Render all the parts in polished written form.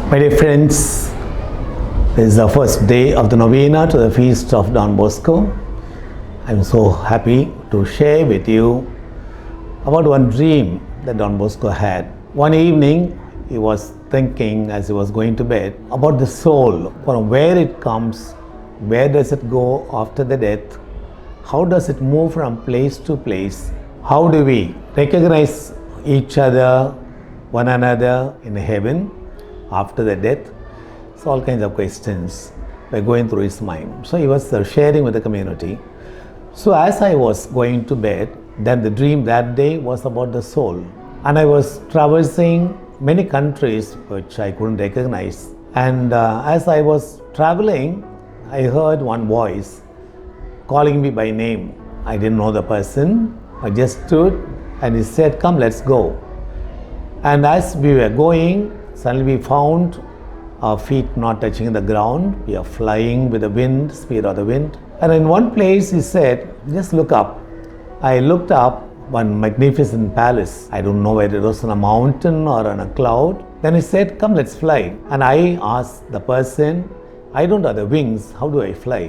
My dear friends, this is the first day of the novena to the feast of Don Bosco. I am so happy to share with you about one dream that Don Bosco had. One evening, he was thinking as he was going to bed about the soul, from where it comes, where does it go after the death, how does it move from place to place, how do we recognize each other, one another in heaven after the death. So all kinds of questions were going through his mind. So he was sharing with the community. So as I was going to bed, then the dream that day was about the soul. And I was traversing many countries which I couldn't recognize. And as I was traveling, I heard one voice calling me by name. I didn't know the person. I just stood and he said, "Come, let's go." And as we were going, suddenly we found our feet not touching the ground. We are flying with the wind, speed of the wind. And in one place he said, "Just look up." I looked up, one magnificent palace. I don't know whether it was on a mountain or on a cloud. Then he said, "Come, let's fly." And I asked the person, "I don't have the wings, how do I fly?"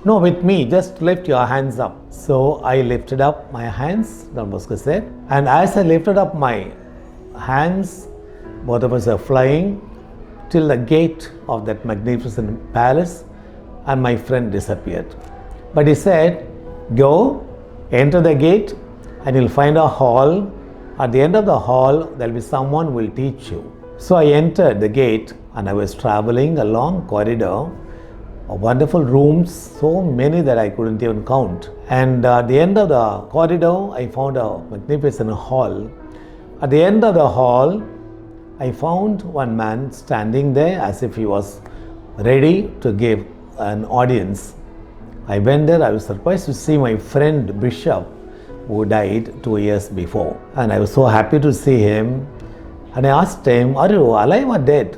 "No, with me, just lift your hands up." So I lifted up my hands, Don Bosco said. And as I lifted up my hands, both of us are flying till the gate of that magnificent palace, and my friend disappeared. But he said, "Go, enter the gate, and you'll find a hall. At the end of the hall, there'll be someone who will teach you." So I entered the gate, and I was traveling a long corridor, wonderful rooms, so many that I couldn't even count. And at the end of the corridor, I found a magnificent hall. At the end of the hall, I found one man standing there as if he was ready to give an audience. I went there. I was surprised to see my friend Bishop, who died 2 years before. And I was so happy to see him. And I asked him, "Are you alive or dead?"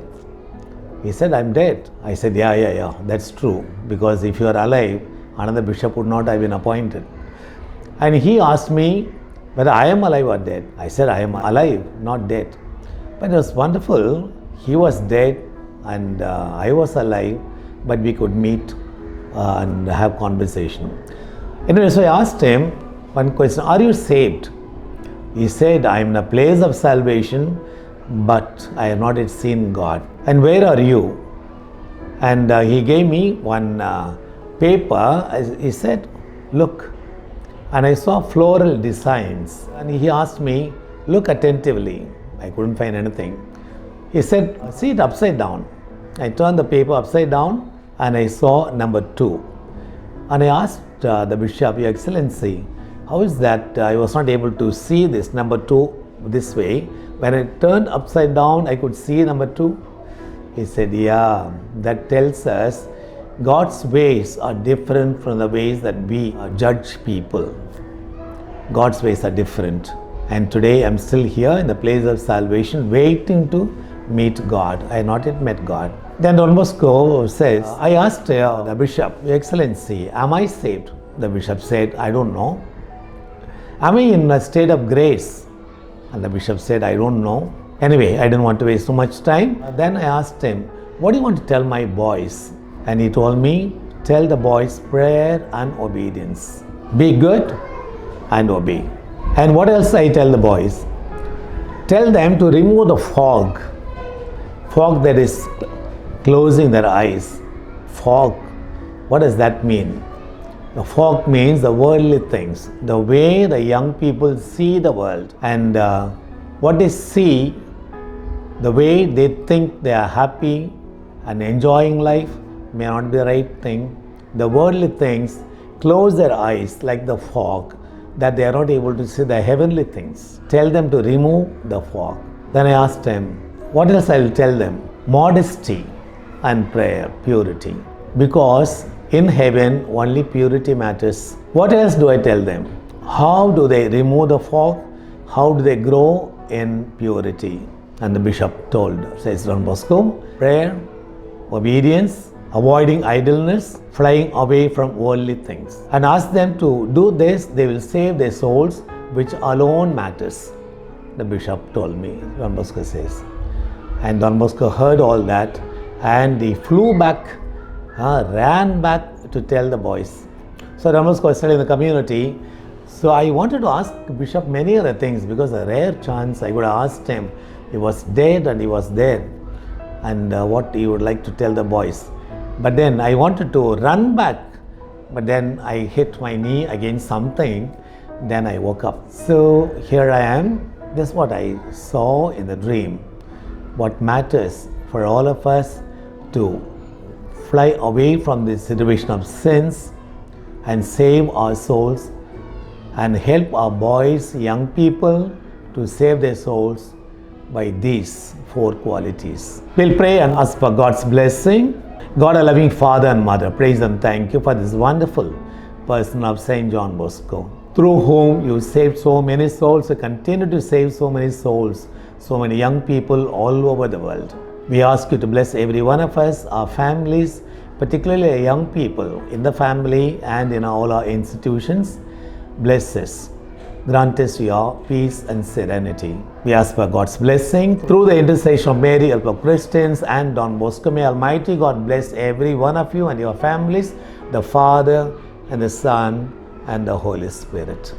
He said, "I'm dead." I said, yeah, that's true. Because if you are alive, another bishop would not have been appointed. And he asked me whether I am alive or dead. I said, "I am alive, not dead." But it was wonderful. He was dead and I was alive, but we could meet and have conversation. Anyway, so I asked him one question, "Are you saved?" He said, "I am in a place of salvation, but I have not yet seen God." "And where are you?" And he gave me one paper. He said, "Look." And I saw floral designs. And he asked me, "Look attentively." I couldn't find anything. He said, "See it upside down." I turned the paper upside down and I saw number 2. And I asked the bishop, "Your Excellency, how is that I was not able to see this number 2 this way? When I turned upside down, I could see number 2. He said, "Yeah, that tells us God's ways are different from the ways that we judge people. God's ways are different. And today I'm still here in the place of salvation, waiting to meet God. I have not yet met God." Then Don Bosco says, I asked the bishop, "Your Excellency, am I saved?" The bishop said, "I don't know." "Am I in a state of grace?" And the bishop said, "I don't know." Anyway, I didn't want to waste too much time. Then I asked him, "What do you want to tell my boys?" And he told me, "Tell the boys prayer and obedience. Be good and obey." And what else I tell the boys? Tell them to remove the fog that is closing their eyes. Fog, what does that mean? The fog means the worldly things, the way the young people see the world. And what they see, the way they think they are happy and enjoying life may not be the right thing. The worldly things close their eyes like the fog, that they are not able to see the heavenly things. Tell them to remove the fog. Then I asked him, what else I will tell them? Modesty and prayer, purity. Because in heaven only purity matters. What else do I tell them? How do they remove the fog? How do they grow in purity? And the bishop told, says Don Bosco, prayer, obedience, avoiding idleness, flying away from worldly things. And ask them to do this, they will save their souls, which alone matters. The bishop told me, Don Bosco says. And Don Bosco heard all that and he flew back, ran back to tell the boys. So Don Bosco was studying in the community. So I wanted to ask Bishop many other things because a rare chance I would have asked him. He was dead and he was there, and what he would like to tell the boys. But then I wanted to run back, but then I hit my knee against something. Then I woke up. So here I am. This is what I saw in the dream. What matters for all of us to fly away from this situation of sins and save our souls and help our boys, young people to save their souls by these 4 qualities. We'll pray and ask for God's blessing. God, a loving Father and Mother, praise and thank you for this wonderful person of St. Don Bosco, through whom you saved so many souls, you continue to save so many souls, so many young people all over the world. We ask you to bless every one of us, our families, particularly young people in the family and in all our institutions. Bless us. Grant us your peace and serenity. We ask for God's blessing through the intercession of Mary, help of Christians, and Don Bosco. May Almighty God bless every one of you and your families, the Father and the Son and the Holy Spirit.